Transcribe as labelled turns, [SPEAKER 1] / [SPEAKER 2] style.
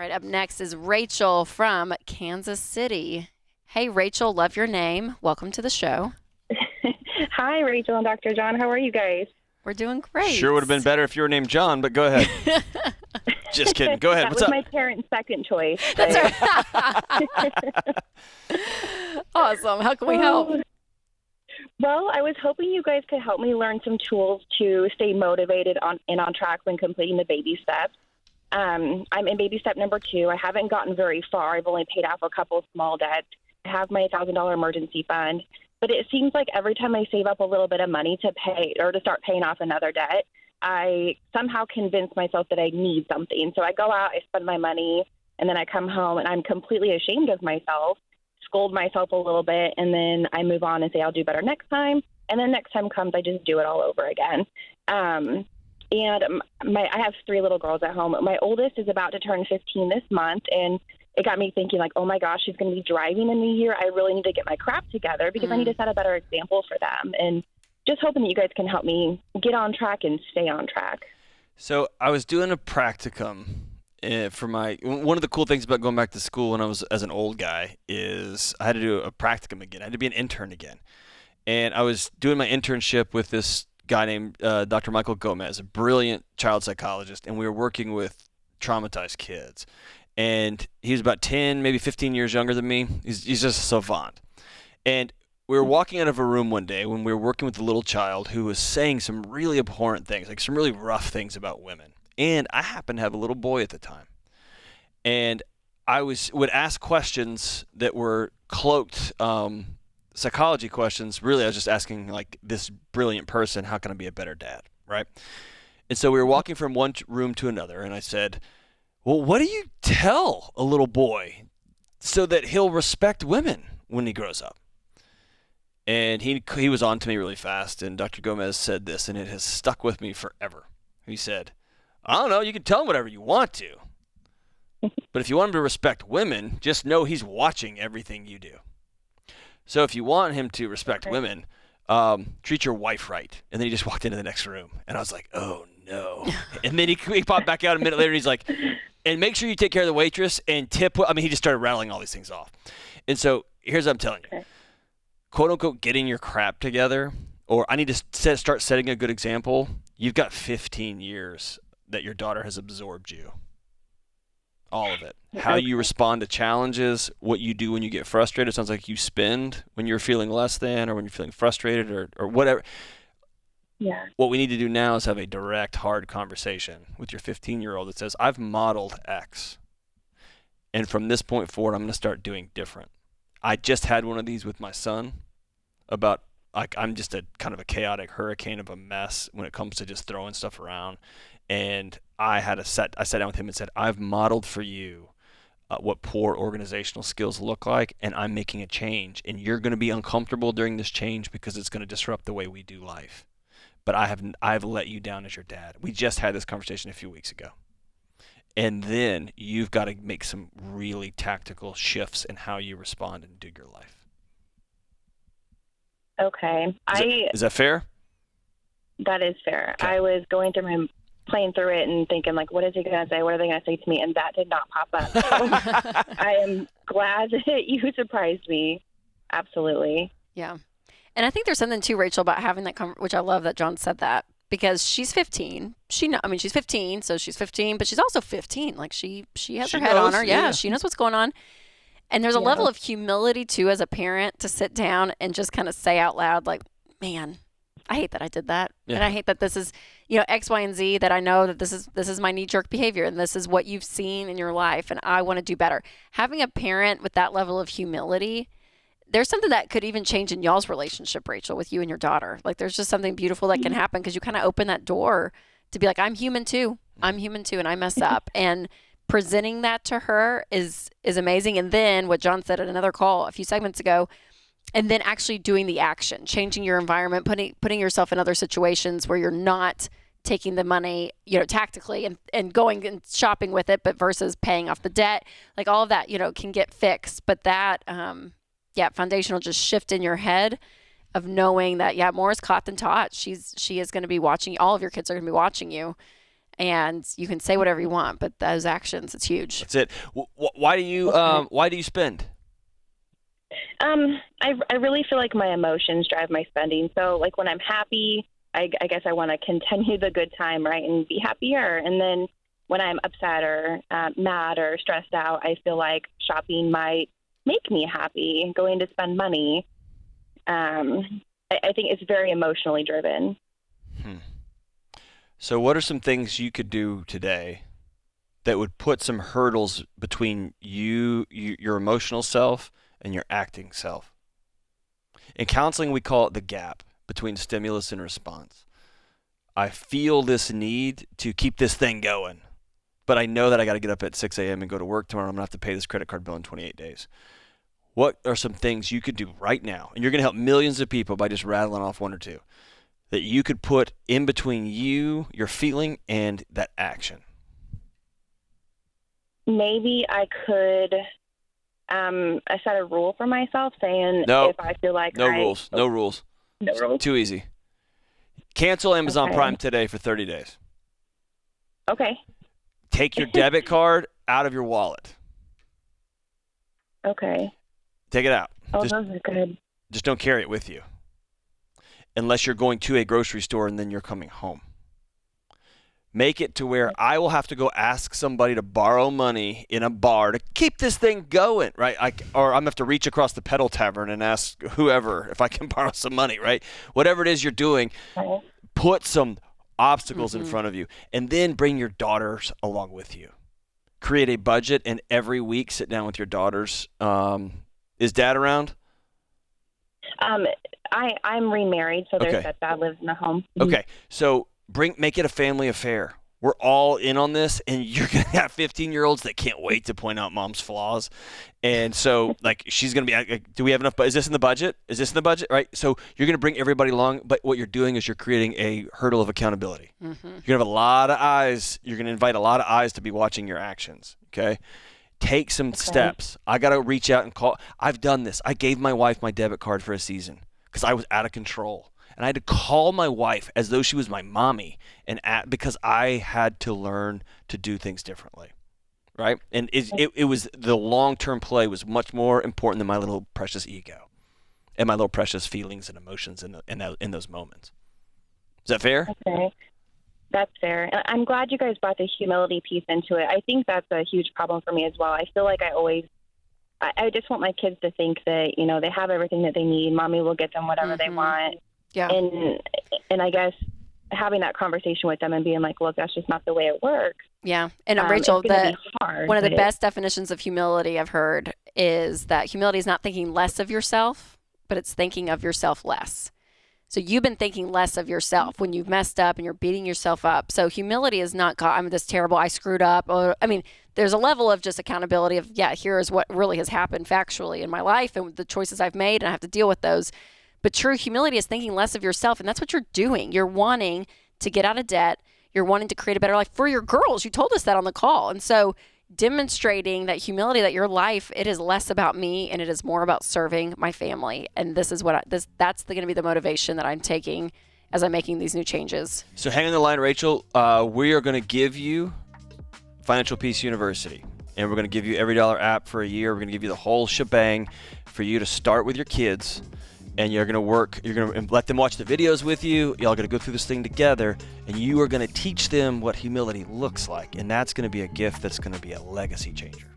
[SPEAKER 1] right, up next is Rachel from Kansas City. Hey, Rachel, love your name. Welcome to the show.
[SPEAKER 2] Hi, Rachel and Dr. John. How are you guys?
[SPEAKER 1] We're doing great.
[SPEAKER 3] Sure would have been better if you were named John, but go ahead. Just kidding. Go ahead.
[SPEAKER 2] That
[SPEAKER 3] What's
[SPEAKER 2] was
[SPEAKER 3] up?
[SPEAKER 2] my parents' second choice.
[SPEAKER 1] That's right. Awesome. How can we help?
[SPEAKER 2] Well, I was hoping you guys could help me learn some tools to stay motivated and on track when completing the baby steps. I'm in baby step number 2. I haven't gotten very far. I've only paid off a couple of small debts. I have my $1,000 emergency fund. But it seems like every time I save up a little bit of money to pay or to start paying off another debt, I somehow convince myself that I need something. So I go out, I spend my money, and then I come home and I'm completely ashamed of myself, scold myself a little bit, and then I move on and say I'll do better next time. And then next time comes, I just do it all over again. And I have 3 little girls at home. My oldest is about to turn 15 this month, and it got me thinking, like, oh, my gosh, she's going to be driving in the year. I really need to get my crap together because I need to set a better example for them. And just hoping that you guys can help me get on track and stay on track.
[SPEAKER 3] So I was doing a practicum for one of the cool things about going back to school when I was as an old guy is I had to do a practicum again. I had to be an intern again. And I was doing my internship with this guy named Dr. Michael Gomez, a brilliant child psychologist, and we were working with traumatized kids. And he was about 10, maybe 15 years younger than me. He's just a savant. And we were walking out of a room one day when we were working with a little child who was saying some really abhorrent things, like some really rough things about women. And I happened to have a little boy at the time. And I would ask questions that were cloaked psychology questions. Really, I was just asking, like, this brilliant person, how can I be a better dad, right? And so we were walking from one room to another, and I said, well, what do you tell a little boy so that he'll respect women when he grows up? And he was on to me really fast, and Dr. Gomez said this, and it has stuck with me forever. He said, I don't know, you can tell him whatever you want to, but if you want him to respect women, just know he's watching everything you do. So if you want him to respect women, treat your wife right. And then he just walked into the next room, and I was like, oh, no. And then he popped back out a minute later, and he's like, and make sure you take care of the waitress and tip. I mean, he just started rattling all these things off. And so here's what I'm telling you. Quote, unquote, getting your crap together, or I need to start setting a good example. You've got 15 years that your daughter has absorbed you. All of it. How you respond to challenges, what you do when you get frustrated. It sounds like you spend when you're feeling less than or when you're feeling frustrated or whatever.
[SPEAKER 2] Yeah.
[SPEAKER 3] What we need to do now is have a direct, hard conversation with your 15-year-old that says, I've modeled X. And from this point forward, I'm going to start doing different. I just had one of these with my son about, like, I'm just a kind of a chaotic hurricane of a mess when it comes to just throwing stuff around. And I sat down with him and said, I've modeled for you what poor organizational skills look like, and I'm making a change. And you're going to be uncomfortable during this change because it's going to disrupt the way we do life. But I've let you down as your dad. We just had this conversation a few weeks ago. And then you've got to make some really tactical shifts in how you respond and do your life.
[SPEAKER 2] Okay.
[SPEAKER 3] Is that fair?
[SPEAKER 2] That is fair.
[SPEAKER 3] Okay.
[SPEAKER 2] I was going through my playing through it and thinking, like, what is he going to say? What are they going to say to me? And that did not pop up. So I am glad that you surprised me. Absolutely.
[SPEAKER 1] Yeah. And I think there's something too, Rachel, about having that which I love that John said that, because she's 15. She's 15, so she's 15, but she's also 15. Like she has her head on her. Yeah, she knows what's going on. And there's a level of humility too as a parent to sit down and just kind of say out loud, like, man, I hate that I did that. Yeah. And I hate that this is, X, Y, and Z, that I know that this is my knee-jerk behavior and this is what you've seen in your life and I want to do better. Having a parent with that level of humility, there's something that could even change in y'all's relationship, Rachel, with you and your daughter. Like, there's just something beautiful that can happen because you kind of open that door to be like, I'm human too, and I mess up. And presenting that to her is amazing. And then what John said at another call a few segments ago, and then actually doing the action, changing your environment, putting yourself in other situations where you're not taking the money, tactically and going and shopping with it, but versus paying off the debt, like all of that, can get fixed. But that, foundational just shift in your head of knowing that, more is caught than taught. She is going to be watching. All of your kids are going to be watching you. and you can say whatever you want, but those actions, it's huge.
[SPEAKER 3] That's it. Why do you spend?
[SPEAKER 2] I really feel like my emotions drive my spending. So like when I'm happy, I guess I want to continue the good time, right, and be happier. And then when I'm upset or mad or stressed out, I feel like shopping might make me happy, going to spend money. I think it's very emotionally driven.
[SPEAKER 3] So what are some things you could do today that would put some hurdles between your emotional self and your acting self? In counseling, we call it the gap between stimulus and response. I feel this need to keep this thing going, but I know that I got to get up at 6 a.m. and go to work tomorrow. I'm going to have to pay this credit card bill in 28 days. What are some things you could do right now? And you're going to help millions of people by just rattling off one or two that you could put in between you, your feeling, and that action.
[SPEAKER 2] Maybe I could set a rule for myself saying if I feel like
[SPEAKER 3] No rules. No rules. Too easy. Cancel Amazon Prime today for 30 days.
[SPEAKER 2] Okay.
[SPEAKER 3] Take your debit card out of your wallet.
[SPEAKER 2] Okay.
[SPEAKER 3] Take it out.
[SPEAKER 2] Oh, those are good.
[SPEAKER 3] Just don't carry it with you. Unless you're going to a grocery store and then you're coming home. Make it to where I will have to go ask somebody to borrow money in a bar to keep this thing going, right? Or I'm going to have to reach across the pedal tavern and ask whoever if I can borrow some money, right? Whatever it is you're doing, put some obstacles in front of you, and then bring your daughters along with you. Create a budget, and every week sit down with your daughters. Is Dad around?
[SPEAKER 2] I'm remarried, so their stepdad lives in the home.
[SPEAKER 3] Okay, so make it a family affair. We're all in on this, and you're going to have 15-year-olds that can't wait to point out mom's flaws. And so, like, she's going to be like, do we have enough? Is this in the budget? Is this in the budget? Right? So you're going to bring everybody along, but what you're doing is you're creating a hurdle of accountability. You're going to have a lot of eyes. You're going to invite a lot of eyes to be watching your actions, okay? Take some steps. I got to reach out and call. I've done this. I gave my wife my debit card for a season because I was out of control. And I had to call my wife as though she was my mommy, because I had to learn to do things differently, right? And it was the long-term play was much more important than my little precious ego and my little precious feelings and emotions in those moments. Is that fair?
[SPEAKER 2] Okay, that's fair. And I'm glad you guys brought the humility piece into it. I think that's a huge problem for me as well. I feel like I just want my kids to think that, they have everything that they need. Mommy will get them whatever they want. Yeah. And I guess having that conversation with them and being like, look, that's just not the way it works.
[SPEAKER 1] Yeah. And Rachel, one of the best definitions of humility I've heard is that humility is not thinking less of yourself, but it's thinking of yourself less. So you've been thinking less of yourself when you've messed up and you're beating yourself up. So humility is not, God, I'm this terrible, I screwed up. There's a level of just accountability of, here's what really has happened factually in my life and the choices I've made, and I have to deal with those. But true humility is thinking less of yourself, and that's what you're doing. You're wanting to get out of debt. You're wanting to create a better life for your girls. You told us that on the call. And so demonstrating that humility, that your life, it is less about me and it is more about serving my family. And this is that's going to be the motivation that I'm taking as I'm making these new changes.
[SPEAKER 3] So hang on the line, Rachel. We are going to give you Financial Peace University, and we're going to give you EveryDollar app for a year. We're going to give you the whole shebang for you to start with your kids. And you're going to let them watch the videos with you. Y'all going to go through this thing together, and you are going to teach them what humility looks like. And that's going to be a gift that's going to be a legacy changer.